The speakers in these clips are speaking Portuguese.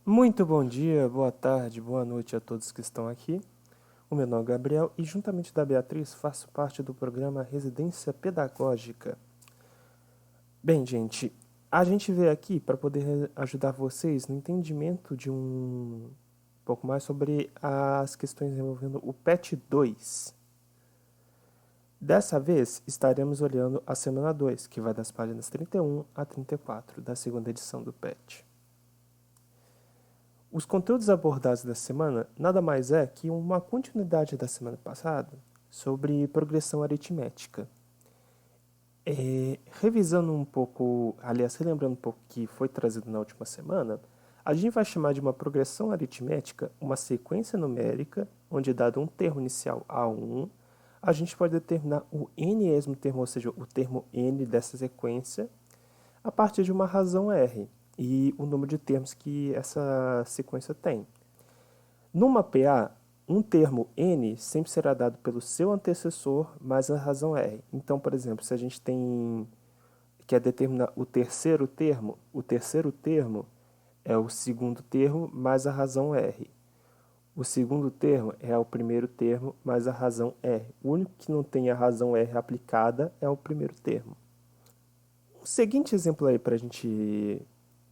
Muito bom dia, boa tarde, boa noite a todos que estão aqui. O meu nome é Gabriel e, juntamente da Beatriz, faço parte do programa Residência Pedagógica. Bem, gente, a gente veio aqui para poder ajudar vocês no entendimento de um pouco mais sobre as questões envolvendo o PET 2. Dessa vez, estaremos olhando a semana 2, que vai das páginas 31 a 34 da segunda edição do PET. Os conteúdos abordados da semana nada mais é que uma continuidade da semana passada sobre progressão aritmética. Revisando um pouco, aliás, relembrando um pouco o que foi trazido na última semana, a gente vai chamar de uma progressão aritmética uma sequência numérica, onde dado um termo inicial A1, a gente pode determinar o n-ésimo termo, ou seja, o termo n dessa sequência, a partir de uma razão R e o número de termos que essa sequência tem. Numa PA, um termo n sempre será dado pelo seu antecessor mais a razão R. Então, por exemplo, se a gente quer determinar o terceiro termo é o segundo termo mais a razão R. O segundo termo é o primeiro termo mais a razão R. O único que não tem a razão R aplicada é o primeiro termo. O seguinte exemplo aí para a gente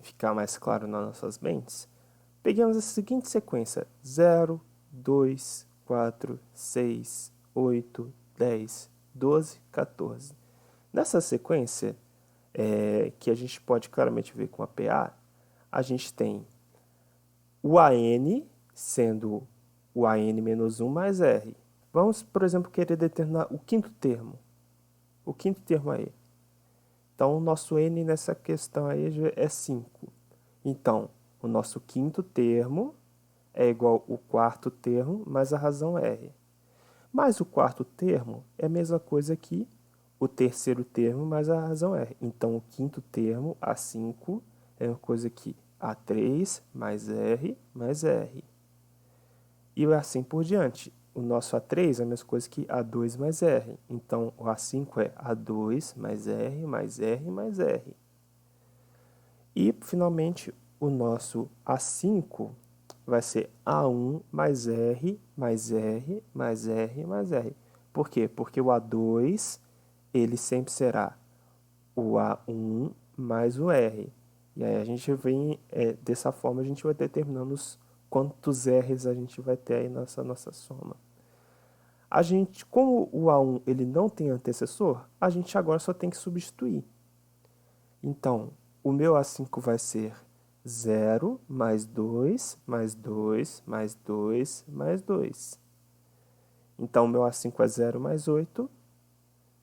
ficar mais claro nas nossas mentes, peguemos a seguinte sequência: 0, 2, 4, 6, 8, 10, 12, 14. Nessa sequência, que a gente pode claramente ver com a PA, a gente tem o AN sendo o AN menos 1 mais R. Vamos, por exemplo, querer determinar o quinto termo. O quinto termo aí. Então, o nosso n nessa questão aí é 5. Então, o nosso quinto termo é igual ao quarto termo mais a razão R. Mas o quarto termo é a mesma coisa que o terceiro termo mais a razão R. Então, o quinto termo, A5, é a mesma coisa que A3 mais R mais R. E assim por diante. O nosso A3 é a mesma coisa que A2 mais R. Então, o A5 é A2 mais R mais R mais R. E, finalmente, o nosso A5 vai ser A1 mais R mais R mais R mais R. Por quê? Porque o A2 ele sempre será o A1 mais o R. E aí a gente vem, dessa forma, a gente vai determinando quantos R's a gente vai ter aí nessa nossa soma. A gente, como o A1 ele não tem antecessor, a gente agora só tem que substituir. Então, o meu A5 vai ser 0 mais 2 mais 2 mais 2 mais 2. Então, o meu A5 é 0 mais 8,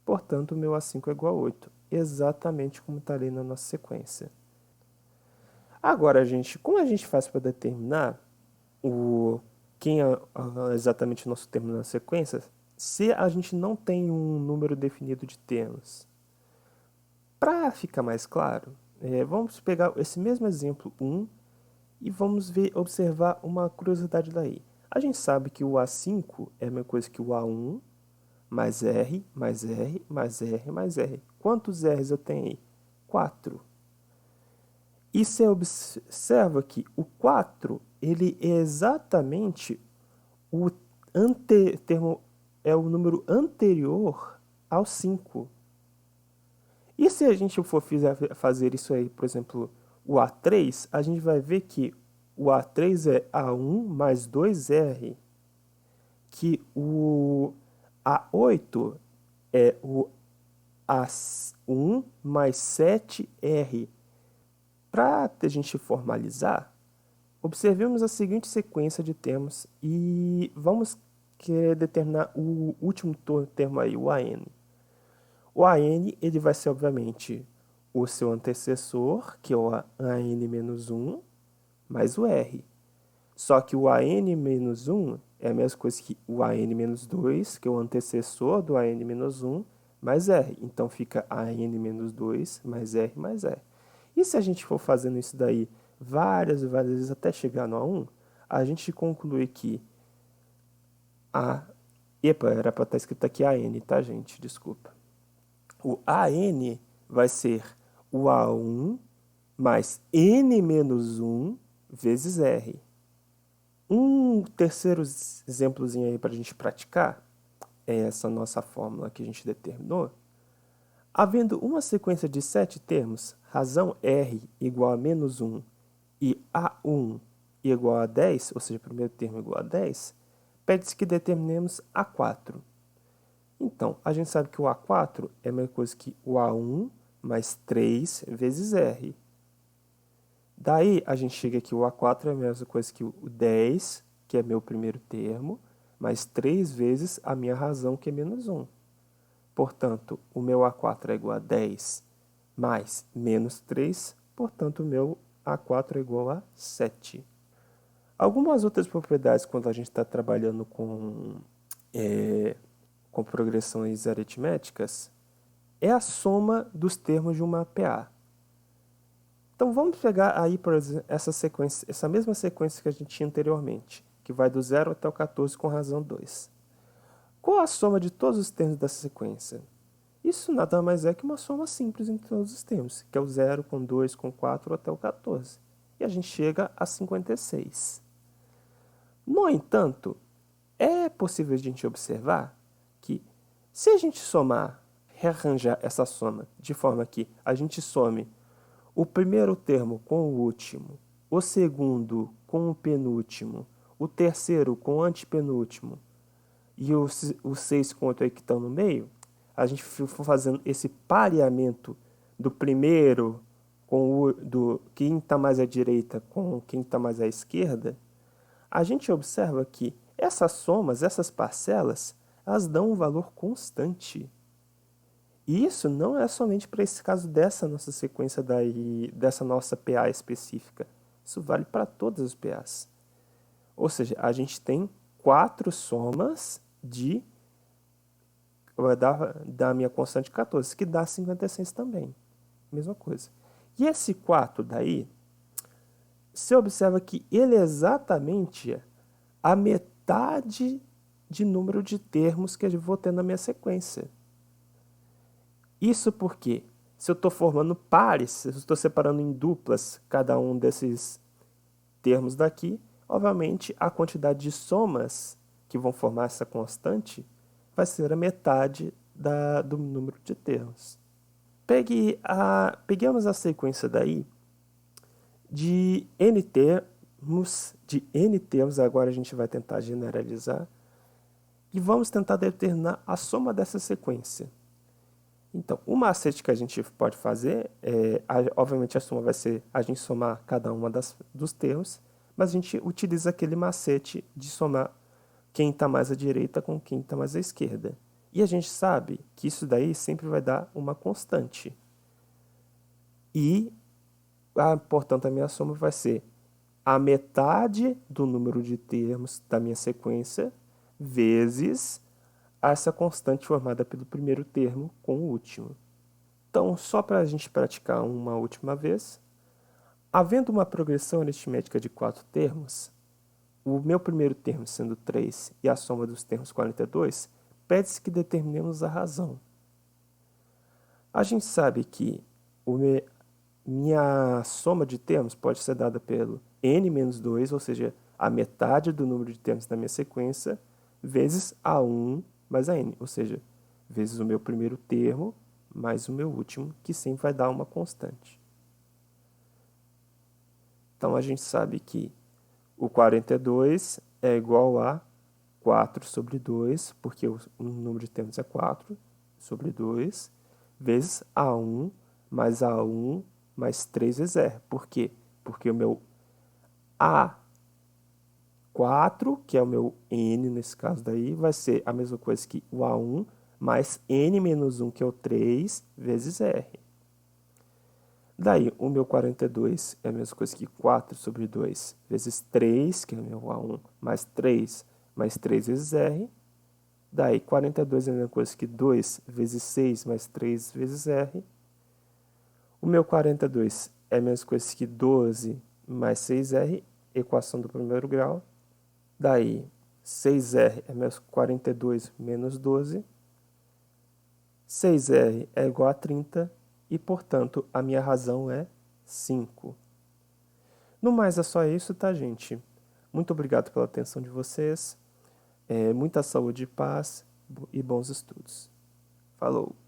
portanto, o meu A5 é igual a 8, exatamente como está ali na nossa sequência. Agora, gente, como a gente faz para determinar quem é exatamente o nosso termo na sequência, se a gente não tem um número definido de termos? Para ficar mais claro, vamos pegar esse mesmo exemplo 1 e vamos observar uma curiosidade daí. A gente sabe que o A5 é a mesma coisa que o A1 mais R mais R mais R mais R. Quantos R's eu tenho aí? 4. E você observa que o 4 ele é exatamente o termo, é o número anterior ao 5. E se a gente for fazer isso aí, por exemplo, o A3, a gente vai ver que o A3 é A1 mais 2R, que o A8 é o A1 mais 7R. Para a gente formalizar, observemos a seguinte sequência de termos e vamos determinar o último termo aí, o AN. O AN ele vai ser, obviamente, o seu antecessor, que é o AN-1, mais o R. Só que o AN-1 é a mesma coisa que o AN-2, que é o antecessor do AN-1, mais R. Então, fica AN-2 mais R mais R. E se a gente for fazendo isso daí várias vezes até chegar no A1, a gente conclui que Epa, era para estar escrito aqui AN, tá, gente? Desculpa. O AN vai ser o A1 mais N menos 1 vezes R. Um terceiro exemplozinho aí para a gente praticar é essa nossa fórmula que a gente determinou. Havendo uma sequência de 7 termos, razão R igual a menos 1 e A1 igual a 10, ou seja, o primeiro termo igual a 10, pede-se que determinemos A4. Então, a gente sabe que o A4 é a mesma coisa que o A1 mais 3 vezes R. Daí, a gente chega aqui, o A4 é a mesma coisa que o 10, que é meu primeiro termo, mais 3 vezes a minha razão, que é menos 1. Portanto, o meu A4 é igual a 10 mais menos 3, portanto, o meu A4 é igual a 7. Algumas outras propriedades quando a gente está trabalhando com progressões aritméticas é a soma dos termos de uma PA. Então vamos pegar aí, por exemplo, essa mesma sequência que a gente tinha anteriormente, que vai do 0 até o 14 com razão 2. Qual a soma de todos os termos dessa sequência? Isso nada mais é que uma soma simples entre todos os termos, que é o 0 com 2 com 4 até o 14. E a gente chega a 56. No entanto, é possível a gente observar que se a gente rearranjar essa soma de forma que a gente some o primeiro termo com o último, o segundo com o penúltimo, o terceiro com o antepenúltimo e os 6 com o que estão no meio, a gente for fazendo esse pareamento do primeiro com do quem está mais à direita com quem está mais à esquerda, a gente observa que essas somas, essas parcelas, elas dão um valor constante. E isso não é somente para esse caso dessa nossa sequência dessa nossa PA específica. Isso vale para todas as PAs. Ou seja, a gente tem 4 somas da minha constante 14, que dá 56 também. Mesma coisa. E esse 4 daí, você observa que ele é exatamente a metade de número de termos que eu vou ter na minha sequência. Isso porque, se eu estou formando pares, se eu estou separando em duplas cada um desses termos daqui, obviamente a quantidade de somas que vão formar essa constante vai ser a metade do número de termos. Peguemos a sequência daí de n termos, agora a gente vai tentar generalizar, e vamos tentar determinar a soma dessa sequência. Então, o macete que a gente pode fazer, obviamente a soma vai ser a gente somar cada uma dos termos, mas a gente utiliza aquele macete de somar quem está mais à direita com quem está mais à esquerda. E a gente sabe que isso daí sempre vai dar uma constante. E, portanto, a minha soma vai ser a metade do número de termos da minha sequência vezes essa constante formada pelo primeiro termo com o último. Então, só para a gente praticar uma última vez, havendo uma progressão aritmética de 4 termos, o meu primeiro termo sendo 3 e a soma dos termos 42, pede-se que determinemos a razão. A gente sabe que minha soma de termos pode ser dada pelo n menos 2, ou seja, a metade do número de termos da minha sequência, vezes A1 mais a n, ou seja, vezes o meu primeiro termo mais o meu último, que sempre vai dar uma constante. Então, a gente sabe que o 42 é igual a 4 sobre 2, porque o número de termos é 4 sobre 2, vezes A1 mais A1 mais 3 vezes R. Por quê? Porque o meu A4, que é o meu N nesse caso daí, vai ser a mesma coisa que o A1 mais N menos 1, que é o 3, vezes R. Daí, o meu 42 é a mesma coisa que 4 sobre 2 vezes 3, que é o meu A1, mais 3 vezes R. Daí, 42 é a mesma coisa que 2 vezes 6 mais 3 vezes R. O meu 42 é a mesma coisa que 12 mais 6R, equação do primeiro grau. Daí, 6R é menos 42 menos 12. 6R é igual a 30 e, portanto, a minha razão é 5. No mais é só isso, tá, gente? Muito obrigado pela atenção de vocês. Muita saúde e paz e bons estudos. Falou!